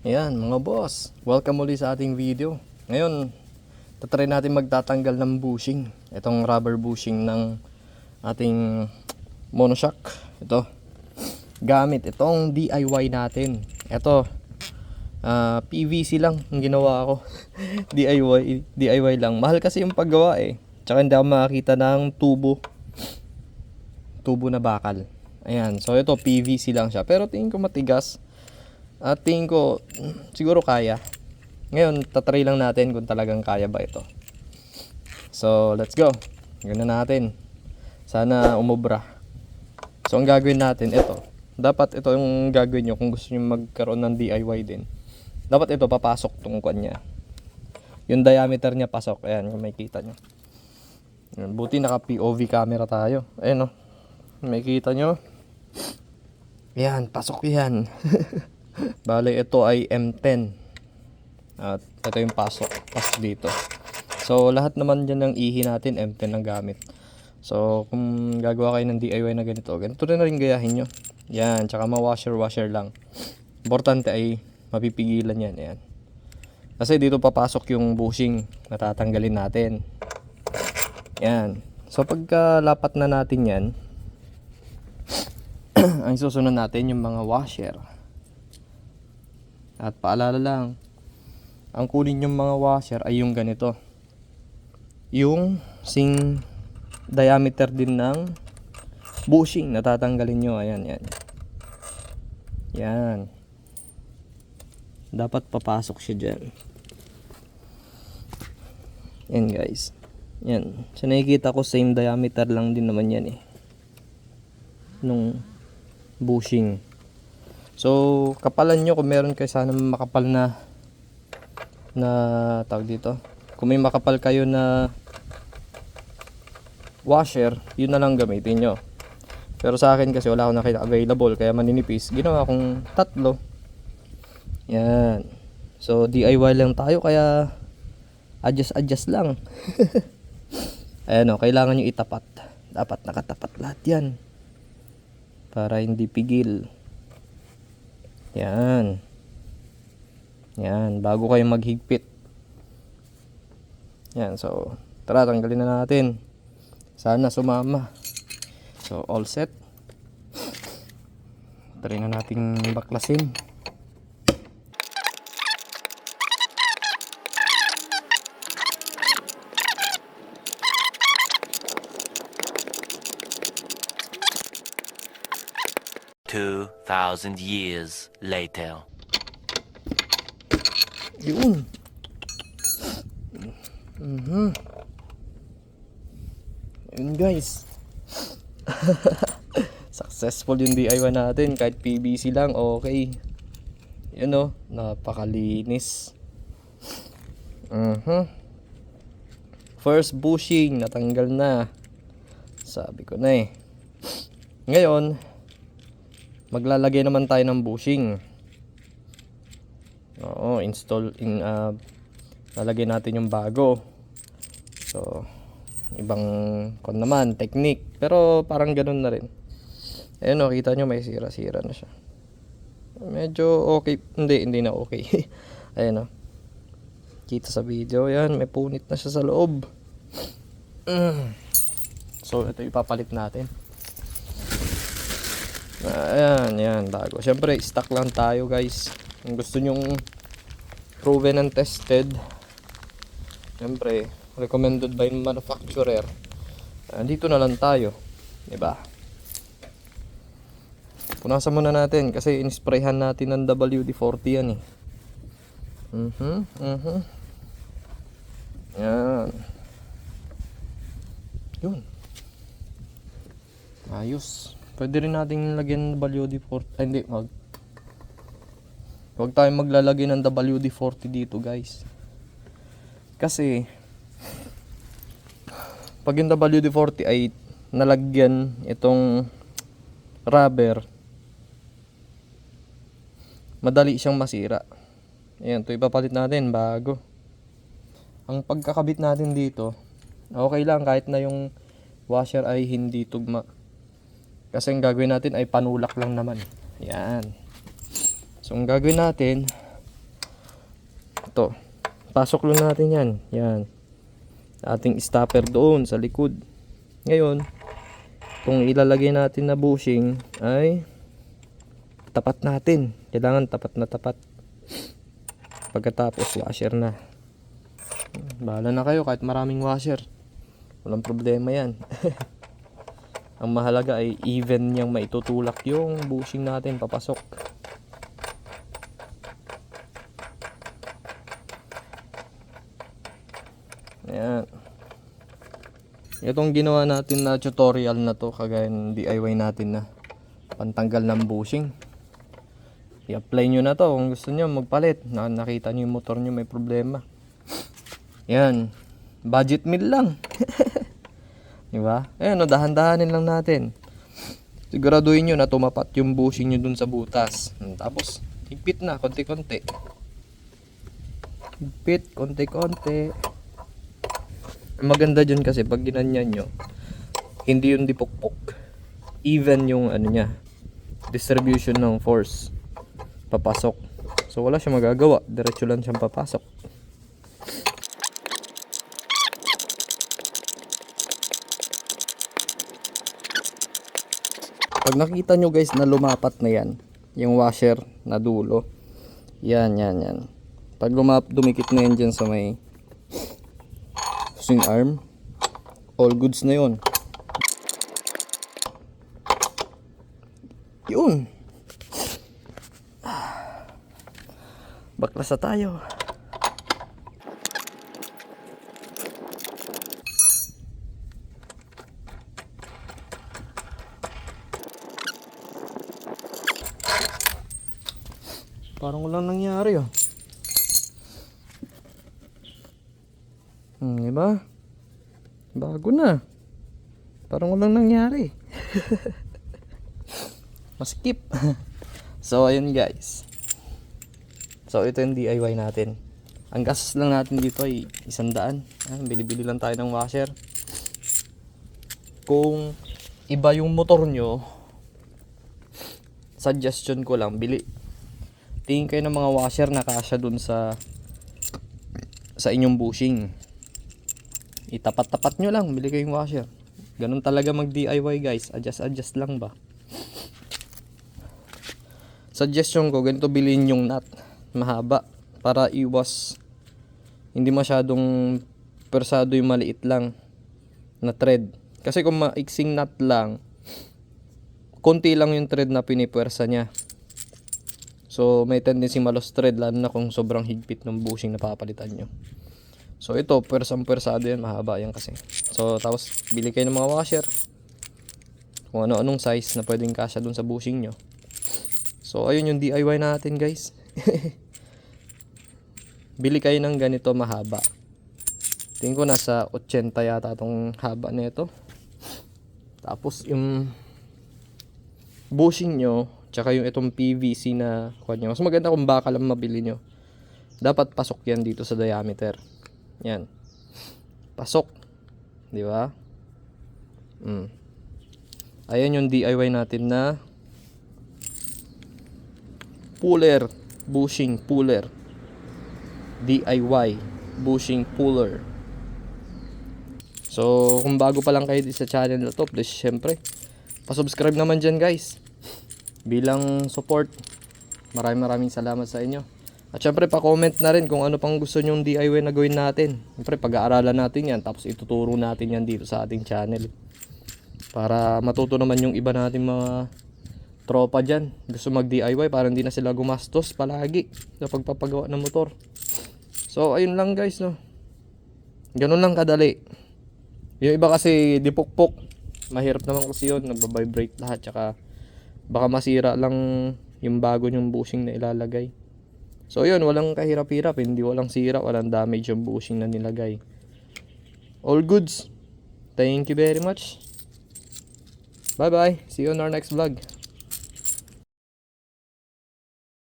Ayan mga boss, welcome muli sa ating video. Ngayon, tatry natin magtatanggal ng bushing. Itong rubber bushing ng ating monoshock. Ito, gamit itong DIY natin. Ito, PVC lang ang ginawa ko. DIY lang. Mahal kasi yung paggawa eh. Tsaka hindi ako makakita ng tubo na bakal. Ayan, so ito PVC lang siya. Pero tingin ko matigas. At tingin ko siguro kaya. Ngayon tatry lang natin kung talagang kaya ba ito. So let's go. Gawin na natin. Sana umubra. So ang gagawin natin ito. Dapat ito yung gagawin nyo kung gusto nyo magkaroon ng DIY din. Dapat ito papasok tong kwan niya. Yung diameter niya pasok. Ayan kung makikita nyo. Buti naka POV camera tayo. Ayan o. Makikita nyo. Ayan, pasok yan. Bale, ito ay M10. At ito yung pasok dito. So, lahat naman dyan ng ihi natin, M10 ang gamit. So, kung gagawa kayo ng DIY na ganito rin na rin gayahin nyo. Yan, tsaka ma-washer lang. Importante ay mapipigilan yan. Ayan. Kasi dito papasok yung bushing na tatanggalin natin. Yan. So, pagka lapat na natin yan, ang susunod natin yung mga washer. At paalala lang, ang kunin yung mga washer ay yung ganito. Yung sing diameter din ng bushing na tatanggalin nyo. Ayan, yan. Yan. Dapat papasok siya dyan. Yan guys. Yan. So nakikita ko same diameter lang din naman yan eh. Nung bushing. So, kapalan nyo kung meron kayo sana makapal na tawag dito. Kung may makapal kayo na washer, yun na lang gamitin nyo. Pero sa akin kasi wala akong nakita available kaya maninipis. Ginawa kong tatlo. Yan. So, DIY lang tayo kaya adjust lang. Ayan o, kailangan nyo itapat. Dapat nakatapat lahat yan. Para hindi pigil. Yan. Yan, bago kayo maghigpit. Yan, so tara, tanggalin na natin. Sana sumama. So, all set. Try na nating baklasin. Two 2,000 years later. Yun. Yun guys. Successful yung DIY natin. Kahit PVC lang, okay. Yun o, napakalinis. First bushing, natanggal na. Sabi ko na eh. Ngayon, maglalagay naman tayo ng bushing. Oo, lalagay natin yung bago. So, ibang kon naman, technique. Pero parang ganun na rin. Ayun o, kita nyo may sira-sira na siya. Medyo okay. Hindi na okay. Ayun o. Kita sa video, yan. May punit na siya sa loob. So, ito ipapalit natin. Yan, bago. Siyempre, stock lang tayo guys. Kung gusto nyong proven and tested, siyempre, recommended by manufacturer, dito na lang tayo. Diba? Punasan muna natin kasi in-sprayhan natin ng WD-40 yan eh. Yan. Yun. Ayos. Pwede rin natin lagyan ng WD-40. Hindi, huwag tayong maglalagay ng WD-40 dito guys. Kasi pag yung WD-40 ay nalagyan itong rubber, madali siyang masira. Ayan, ito ipapalit natin bago. Ang pagkakabit natin dito, okay lang kahit na yung washer ay hindi tugma. Kasi ang gagawin natin ay panulak lang naman. Yan. So ang gagawin natin, Ito. Pasok lang natin yan. Yan. Ating stopper doon sa likod. Ngayon, kung ilalagay natin na bushing ay tapat natin. Kailangan tapat na tapat. Pagkatapos washer na. Bahala na kayo kahit maraming washer. Walang problema yan. Ang mahalaga ay even niyang maitutulak yung bushing natin papasok. Ayan. Itong ginawa natin na tutorial na to, kagaya ng DIY natin na pantanggal ng bushing. I-apply nyo na to kung gusto nyo magpalit. Nakita nyo yung motor nyo may problema. Yan. Budget meal lang. Diba? Ayan o, dahan-dahanin lang natin. Siguraduhin nyo na tumapat yung bushing nyo dun sa butas. Tapos, higpit na, konti-konti. Higpit, konti-konti. Ang maganda dyan kasi pag ginanyan nyo, hindi yung dipukpok. Even yung ano niya, distribution ng force papasok. So wala siyang magagawa, diretso lang siyang papasok. Pag nakita nyo guys na lumapat na yan, yung washer na dulo, yan. Pag dumikit na yan dyan sa may swing arm, all goods na yun. Yun. Baklas na tayo. Parang walang nangyari oh. Diba? Bago na. Parang walang nangyari. Maskip. So ayun guys. So ito yung DIY natin. Ang gastos lang natin dito ay 100. Bili-bili lang tayo ng washer. Kung iba yung motor nyo, suggestion ko lang, tingin kayo ng mga washer na kasya dun sa inyong bushing. Itapat-tapat nyo lang, bili kayong washer. Ganun talaga mag DIY guys, adjust lang ba. Suggestion ko, ganito bilhin yung nut, mahaba, para iwas hindi masyadong persado yung maliit lang na thread. Kasi kung maiksing nut lang, konti lang yung thread na pinipwersa niya. So may tendency malos thread, lalo na kung sobrang higpit ng bushing na papalitan nyo. So ito, pwersado yan, mahaba yan kasi. So tapos bili kayo ng mga washer, kung ano-anong size na pwedeng kasya dun sa bushing nyo. So ayun yung DIY natin guys. Bili kayo ng ganito mahaba. Tingin ko nasa 80 yata itong haba nito. Tapos yung bushing nyo, tsaka yung itong PVC na kuha nyo, mas maganda kung baka lang mabili nyo. Dapat pasok yan dito sa diameter. Yan. Pasok. Di ba? Ayan yung DIY natin na puller, bushing puller. DIY bushing puller. So kung bago pa lang kayo sa channel na to, please syempre pa-subscribe naman dyan guys, bilang support. Maraming salamat sa inyo. At syempre pa-comment na rin kung ano pang gusto nyong DIY na gawin natin. Syempre pag-aaralan natin yan, tapos ituturo natin yan dito sa ating channel, para matuto naman yung iba natin mga tropa dyan, gusto mag DIY para hindi na sila gumastos palagi sa pagpapagawa ng motor. So ayun lang guys, no, ganun lang kadali. Yung iba kasi dipukpok, mahirap naman kasi yun, nagbabibrate lahat, tsaka baka masira lang yung bago nyong bushing na ilalagay. So yun, walang kahirap-hirap, hindi walang sira, walang damage yung bushing na nilagay. All goods. Thank you very much. Bye bye, see you on our next vlog.